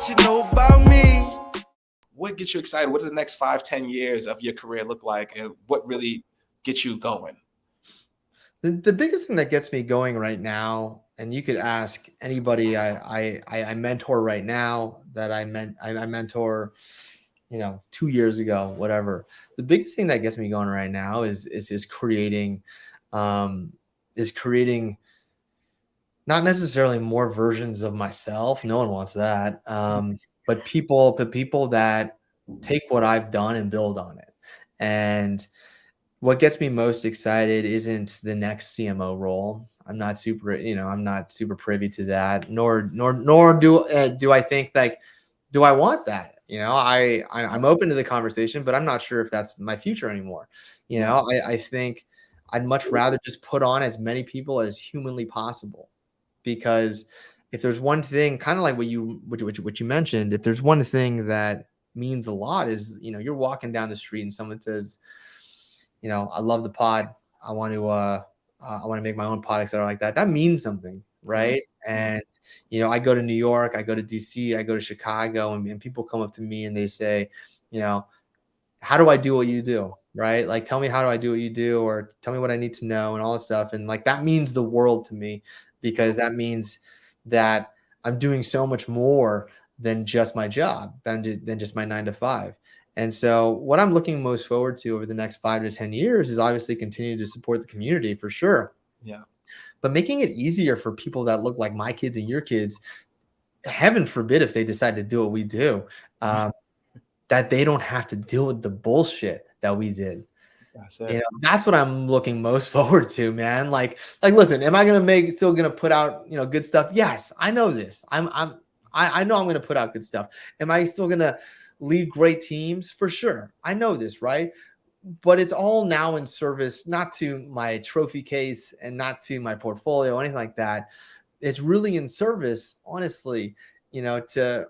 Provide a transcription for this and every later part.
what you know about me. What gets you excited? What does the next 5-10 years of your career look like, and what really gets you going? The biggest thing that gets me going right now, and you could ask anybody I mentor right now that I mentor, 2 years ago, whatever. The biggest thing that gets me going right now is creating, um, is creating not necessarily more versions of myself. No one wants that. But people that take what I've done and build on it. And what gets me most excited isn't the next CMO role. I'm not super privy to that, nor do I think, like, do I want that? I'm open to the conversation, but I'm not sure if that's my future anymore. I think I'd much rather just put on as many people as humanly possible, because if there's one thing, kind of like what you mentioned, if there's one thing that means a lot is, you're walking down the street and someone says, I love the pod. I want to make my own products that are like that. That means something, right? And I go to New York, I go to DC, I go to Chicago, and people come up to me and they say, how do I do what you do? Right? Like, tell me, how do I do what you do, or tell me what I need to know, and all this stuff. And like, that means the world to me, because that means that I'm doing so much more than just my job, than just my 9 to 5. And so what I'm looking most forward to over the next 5 to 10 years is obviously continuing to support the community, for sure, Yeah. but making it easier for people that look like my kids and your kids, heaven forbid if they decide to do what we do, that they don't have to deal with the bullshit that we did. That's it. That's what I'm looking most forward to, man. Listen, am I still gonna put out, good stuff? Yes, I know this. I know I'm gonna put out good stuff. Am I still gonna lead great teams? For sure. I know this, right? But it's all now in service, not to my trophy case and not to my portfolio, anything like that. It's really in service, honestly, to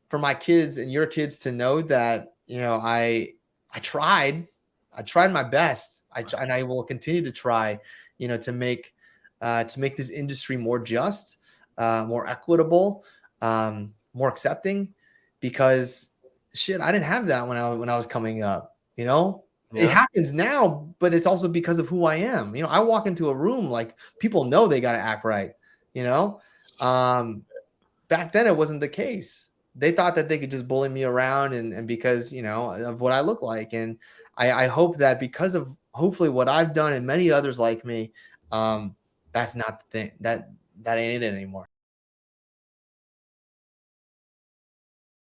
for my kids and your kids to know that, I tried. I tried my best. And I will continue to try, to make this industry more just, more equitable, more accepting, because shit, I didn't have that when I was coming up. It Yeah. happens now, but it's also because of who I am. I walk into a room, like, people know they got to act right. You know, Back then it wasn't the case. They thought that they could just bully me around, and because, of what I look like. And I hope that because of, hopefully, what I've done and many others like me, that's not the thing, that ain't it anymore.